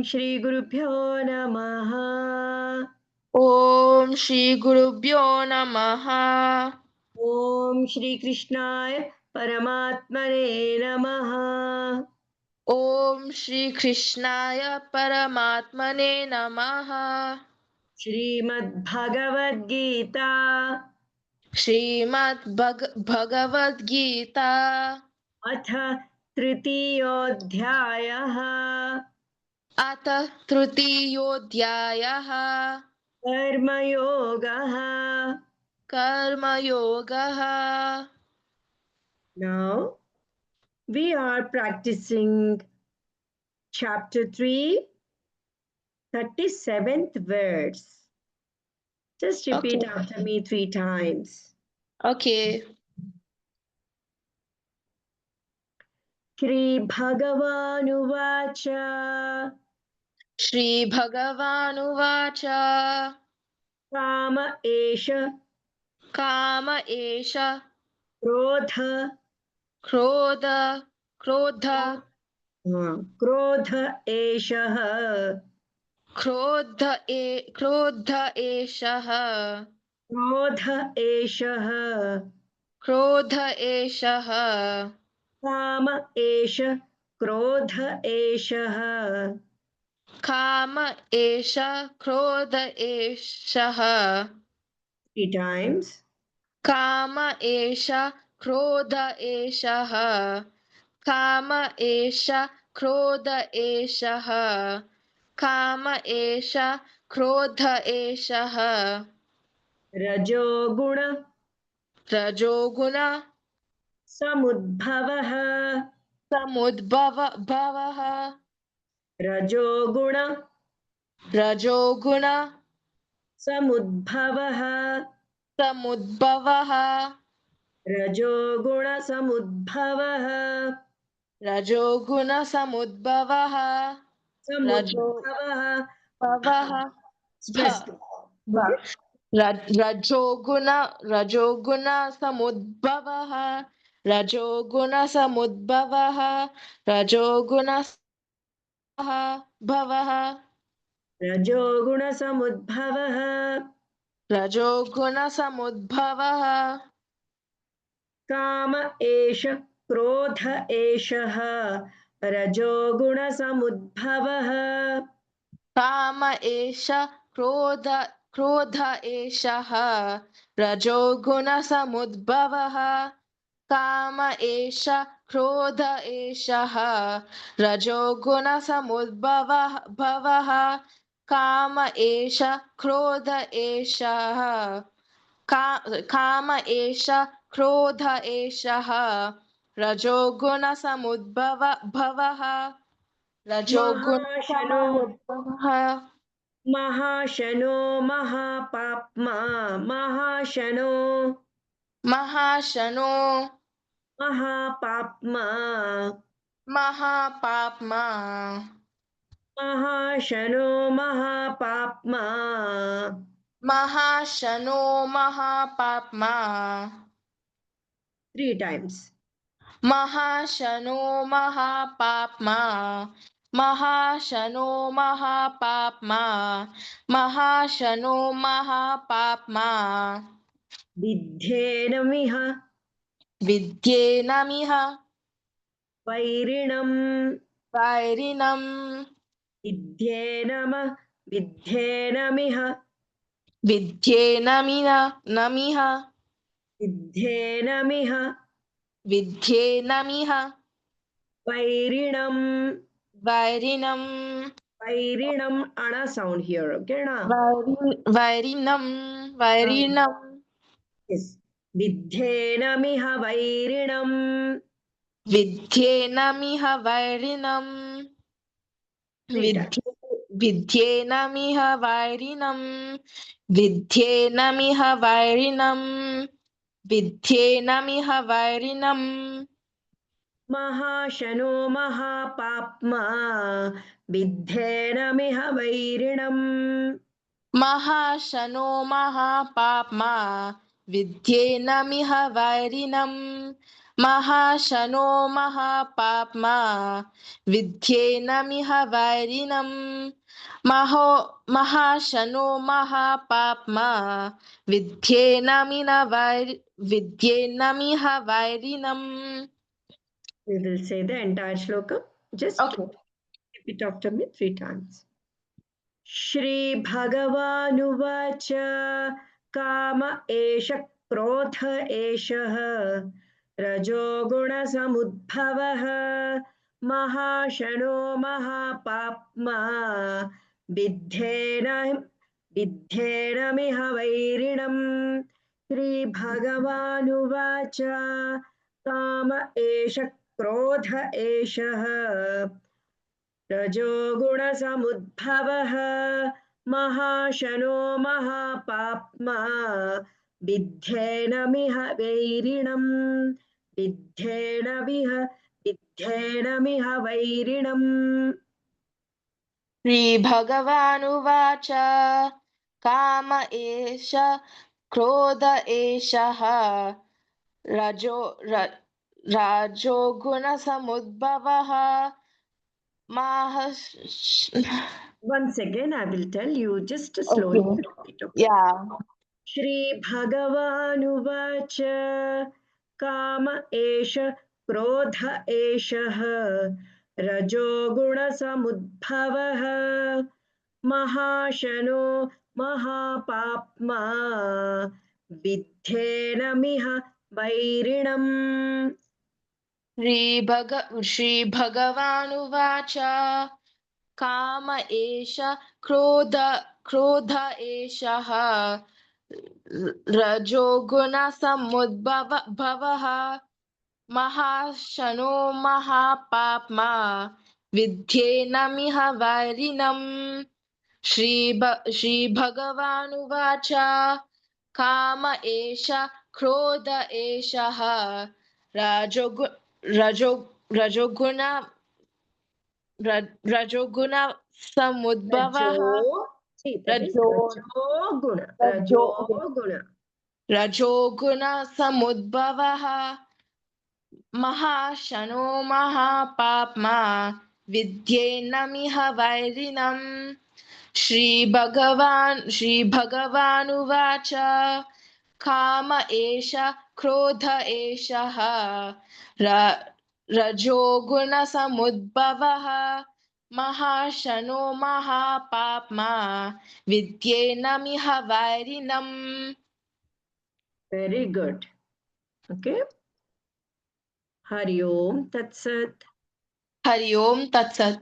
श्री गुरुभ्यो नमः। ओम श्री गुरुभ्यो नमः। ओम श्री कृष्णाय परमात्मने नमः। ओम श्री कृष्णाय परमात्मने नमः। श्रीमद्भगवद्गीता भगवद्गीता अथ तृतीयोऽध्यायः अथ तृतीयोऽध्यायः कर्मयोगः। कर्मयोगः। Now we are practicing chapter 3, 37th verse. Just repeat Okay. after me 3 times. Okay. श्रीभगवानुवाच श्री भगवानुवाच काम एष काम एष क्रोध क्रोध क्रोध क्रोध एषः क्रोध एषः क्रोध एषः क्रोध एषः काम एष क्रोध एषः। काम एष क्रोध एषः 3 times. काम एष क्रोध एषः काम एष क्रोध एषः काम एष क्रोध एषः रजोगुण रजोगुण समुद्भवः समुद्भवः रजोगुण रजोगुण समुद्भवः समुद्भवः रजोगुण समुद्भवः रजोगुण समुद्भवः समुद्भवः रजोभवः stress. Okay. रजोगुण समुद्भवः रजोगुण समुद्भवः रजोगुण भवः रजोगुण समुद्भवः रजोगुण समुद्भवः काम एष क्रोध एषः रजोगुण समुद्भवः काम एष क्रोध एषः रजोगुण समुद्भवः काम एष क्रोध एषः रजोगुण समुद्भवः भवः काम एष क्रोध एषः काम एष क्रोध एषः रजोगुण समुद्भव भवः रजोगुण महाशनो समुद्भवः महाशनो महापाप्मा महाशनो महाशनो महापाप्मा महापाप्मा महाशनो महापाप्मा महाशनो महापाप्मा 3 times. महाशनो महापाप्मा महाशनो महापाप्मा महाशनो महापाप्मा विद्धेनमिह विद्येनमिह वैरिणम् वैरिणम् विद्धेनमिह विद्येनमिह नमिह विद्धेनमिह विद्येनमिह वैरिणम् वैरिणम् वैरिणम् ana sound here, okay na? वैरिणम् Ah, वैरिणम् yes. विद्धेनमिह वैरिणम् विद्येनमिह वैरिणम् 3 times. विद्येनमिह वैरिणम् विद्येनमिह वैरिणम् विद्येनमिह वैरिणम् महाशनो महापाप्मा विद्धेनमिह वैरिणम् महाशनो महापाप्मा विद्येनमिह वैरिणम् महाशनो महापाप्मा विद्येनमिह वैरिणम् महाशनो महापाप्मा विद्येनमिह वैरिणम्. We will say the entire shloka. Just Okay. repeat after me 3 times. Shri Bhagavanuvach Kama Esha Krodha Esha Rajo Guna Samudbhavah Mahashano Mahapapma Viddhena Miha Vairinam. Shri Bhagavanuvach Kama Esha Krodha Esha रजोगुणसमुद्भवः महाशनो महापाप्मा विद्धेनमिह वैरिणम् विद्धेनमिह वैरिणम्. श्रीभगवानुवाच काम एष क्रोध एषः राजोगुणसमुद्भवः Once again I will tell you, just slowly repeat. Okay? Yeah. Shri Bhagavanuvach Kama Esha Krodha Esha Rajogunasamudbhavah Mahashano Mahapapma Viddhenamiha Vairinam. श्रीभगवानुवाच काम एष क्रोध एषः रजोगुणसमुद्भवः महाशनो महापाप्मा विद्धेनमिह वैरिणम् श्रीभगवानुवाच काम एष क्रोध एषः रजोगुणसमुद्भवः रजोगुणसमुद्भवः महाशनो महापाप्मा विद्धेनमिह वैरिणम् श्रीभगवानुवाच काम एष क्रोध एषः रजोगुणसमुद्भवः महाशनो महापाप्मा विद्धेनमिह वैरिणम्. Very good. Okay. Hari Om Tat Sat. Hari Om Tat Sat.